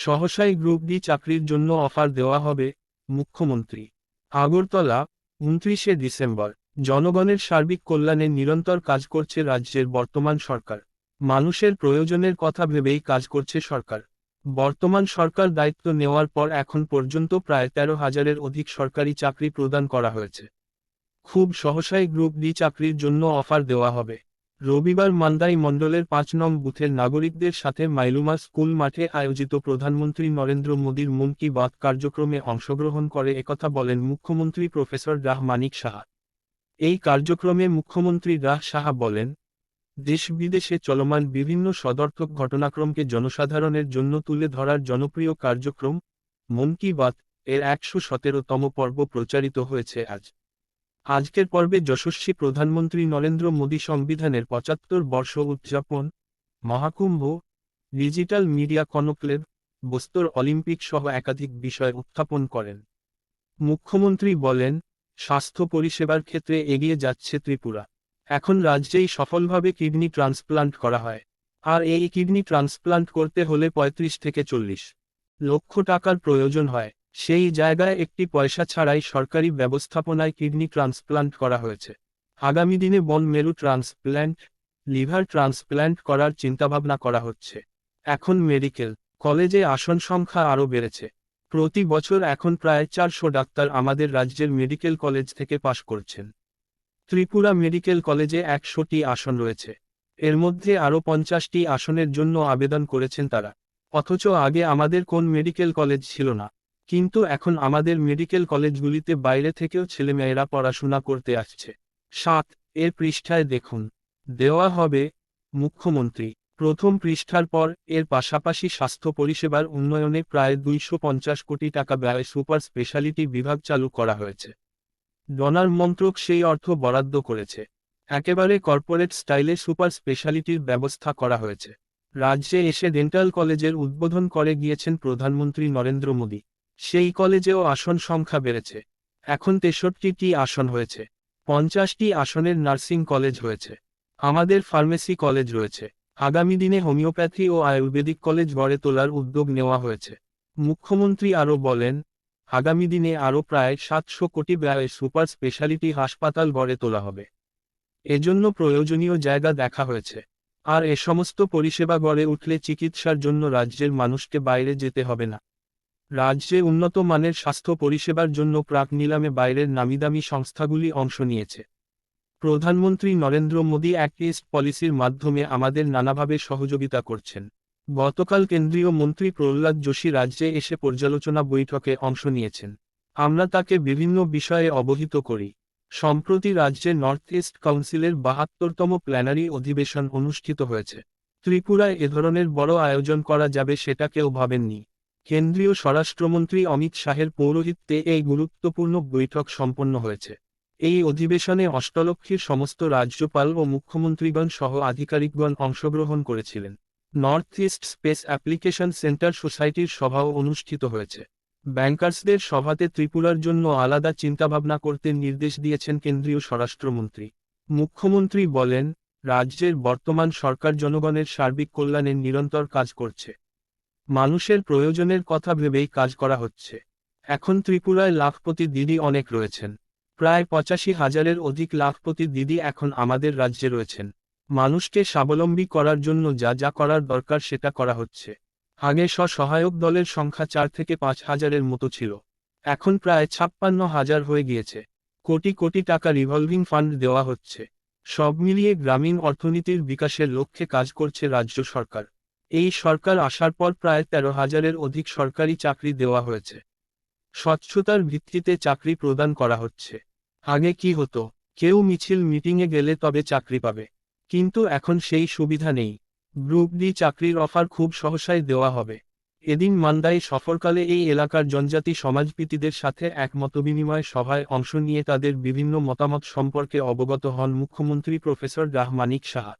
সহসাই group D চাকরির জন্য offer দেওয়া হবে, মুখ্যমন্ত্রী। আগরতলা, 29শে ডিসেম্বর। জনগণের সার্বিক কল্যাণে নিরন্তর কাজ করছে রাজ্যের বর্তমান সরকার। মানুষের প্রয়োজনের কথা ভেবেই কাজ করছে সরকার। বর্তমান সরকার দায়িত্ব নেওয়ার পর এখন পর্যন্ত প্রায় 13,000-এর অধিক সরকারি চাকরি প্রদান করা হয়েছে। খুব সহসাই গ্রুপ ডি চাকরির জন্য অফার দেওয়া হবে। রবিবার মান্দাই মণ্ডলের 5 নং বুথের নাগরিকদের সাথে মাইলুমা স্কুল মাঠে আয়োজিত প্রধানমন্ত্রী নরেন্দ্র মোদীর মন কি বাত কার্যক্রমে অংশগ্রহণ করে একথা বলেন মুখ্যমন্ত্রী প্রফেসর রাহ মানিক সাহা। এই কার্যক্রমে মুখ্যমন্ত্রী রাহ সাহা বলেন, দেশ বিদেশে চলমান বিভিন্ন সদর্থক ঘটনাক্রমকে জনসাধারণের জন্য তুলে ধরার জনপ্রিয় কার্যক্রম মন কি বাত এর 117তম পর্ব প্রচারিত হয়েছে আজ। আজকের পর্বে যশস্বী প্রধানমন্ত্রী নরেন্দ্র মোদী সংবিধানের 75 বর্ষ উদযাপন, Mahakumbh, digital media conclave, Bastar Olympic সহ একাধিক বিষয় উত্থাপন করেন। মুখ্যমন্ত্রী বলেন, স্বাস্থ্য পরিষেবার ক্ষেত্রে এগিয়ে যাচ্ছে ত্রিপুরা। এখন রাজ্যেই সফলভাবে কিডনি ট্রান্সপ্লান্ট করা হয়। আর এই কিডনি ট্রান্সপ্লান্ট করতে হলে 35 থেকে 40 লক্ষ টাকার প্রয়োজন হয়। সেই জায়গায় একটি পয়সা ছাড়াই সরকারি ব্যবস্থাপনায় কিডনি ট্রান্সপ্লান্ট করা হয়েছে। আগামী দিনে বন মেরু ট্রান্সপ্ল্যান্ট, লিভার ট্রান্সপ্ল্যান্ট করার চিন্তাভাবনা করা হচ্ছে। এখন মেডিকেল কলেজে আসন সংখ্যা আরও বেড়েছে। প্রতি বছর এখন প্রায় 400 ডাক্তার আমাদের রাজ্যের মেডিকেল কলেজ থেকে পাশ করছেন। ত্রিপুরা মেডিকেল কলেজে 100টি আসন রয়েছে। এর মধ্যে আরও 50টি আসনের জন্য আবেদন করেছেন তারা। অথচ আগে আমাদের কোন মেডিকেল কলেজ ছিল না, কিন্তু এখন আমাদের মেডিকেল কলেজগুলিতে বাইরে থেকেও ছেলেমেয়েরা পড়াশোনা করতে আসছে। 7 এর পৃষ্ঠায় দেখুন, দেওয়া হবে, মুখ্যমন্ত্রী। প্রথম পৃষ্ঠার পর এর পাশাপাশি স্বাস্থ্য পরিষেবার উন্নয়নে প্রায় 250 কোটি টাকা ব্যয়ে সুপার স্পেশালিটি বিভাগ চালু করা হয়েছে। ডোনার মন্ত্রক সেই অর্থ বরাদ্দ করেছে। একেবারে কর্পোরেট স্টাইলে সুপার স্পেশালিটির ব্যবস্থা করা হয়েছে। রাজ্যে এসে ডেন্টাল কলেজের উদ্বোধন করে গিয়েছেন প্রধানমন্ত্রী নরেন্দ্র মোদী। সেই কলেজেও আসন সংখ্যা বেড়েছে। এখন 63টি আসন হয়েছে। 50টি আসনের নার্সিং কলেজ হয়েছে। আমাদের ফার্মেসি কলেজ রয়েছে। আগামী দিনে হোমিওপ্যাথি ও আয়ুর্বেদিক কলেজ গড়ে তোলার উদ্যোগ নেওয়া হয়েছে। মুখ্যমন্ত্রী আরও বলেন, আগামী দিনে আরও প্রায় 700 কোটি ব্যয়ে সুপার স্পেশালিটি হাসপাতাল গড়ে তোলা হবে। এজন্য প্রয়োজনীয় জায়গা দেখা হয়েছে। আর এ সমস্ত পরিষেবা গড়ে উঠলে চিকিৎসার জন্য রাজ্যের মানুষকে বাইরে যেতে হবে না। রাজ্যে উন্নত মানের স্বাস্থ্য পরিষেবার জন্য প্রাক নিলামে বাইরের নামিদামি সংস্থাগুলি অংশ নিয়েছে। প্রধানমন্ত্রী নরেন্দ্র মোদী অ্যাক্ট ইস্ট পলিসির মাধ্যমে আমাদের নানাভাবে সহযোগিতা করছেন। গতকাল কেন্দ্রীয় মন্ত্রী প্রহ্লাদ যোশী রাজ্যে এসে পর্যালোচনা বৈঠকে অংশ নিয়েছেন। আমরা তাকে বিভিন্ন বিষয়ে অবহিত করি। সম্প্রতি রাজ্যে নর্থ ইস্ট কাউন্সিলের 72তম প্ল্যানারি অধিবেশন অনুষ্ঠিত হয়েছে। ত্রিপুরায় এ ধরনের বড় আয়োজন করা যাবে সেটা কেউ ভাবেননি। কেন্দ্রীয় স্বরাষ্ট্রমন্ত্রী অমিত শাহের পৌরোহিত্যে এই গুরুত্বপূর্ণ বৈঠক সম্পন্ন হয়েছে। এই অধিবেশনে অষ্টলক্ষীর সমস্ত রাজ্যপাল ও মুখ্যমন্ত্রীগণ সহ আধিকারিকগণ অংশগ্রহণ করেছিলেন। North east space application centre সোসাইটির সভাও অনুষ্ঠিত হয়েছে। ব্যাংকার্সদের সভাতে ত্রিপুরার জন্য আলাদা চিন্তাভাবনা করতে নির্দেশ দিয়েছেন কেন্দ্রীয় স্বরাষ্ট্রমন্ত্রী। মুখ্যমন্ত্রী বলেন, রাজ্যের বর্তমান সরকার জনগণের সার্বিক কল্যাণে নিরন্তর কাজ করছে। মানুষের প্রয়োজনের কথা ভেবেই কাজ করা হচ্ছে। এখন ত্রিপুরায় লাখপতি দিদি অনেক রয়েছেন। প্রায় 85,000-এর অধিক লাখপতি দিদি এখন আমাদের রাজ্যে রয়েছেন। মানুষকে স্বাবলম্বী করার জন্য যা যা করার দরকার সেটা করা হচ্ছে। আগে স্ব-সহায়ক দলের সংখ্যা 4 থেকে 5,000-এর মতো ছিল। এখন প্রায় 56,000 হয়ে গিয়েছে। কোটি কোটি টাকা রিভলভিং ফান্ড দেওয়া হচ্ছে। সব মিলিয়ে গ্রামীণ অর্থনীতির বিকাশের লক্ষ্যে কাজ করছে রাজ্য সরকার। এই সরকার আসার পর প্রায় 13,000-এর অধিক সরকারি চাকরি দেওয়া হয়েছে। স্বচ্ছতার ভিত্তিতে চাকরি প্রদান করা হচ্ছে। আগে কি হতো, কেউ মিছিল মিটিংয়ে গেলে তবে চাকরি পাবে, কিন্তু এখন সেই সুবিধা নেই। গ্রুপ ডি চাকরির অফার খুব সহসাই দেওয়া হবে। এদিন মান্দাই সফরকালে এই এলাকার জনজাতি সমাজপিতিদের সাথে এক মতবিনিময় সভায় অংশ নিয়ে তাদের বিভিন্ন মতামত সম্পর্কে অবগত হন মুখ্যমন্ত্রী প্রফেসর রাহ মানিক সাহা।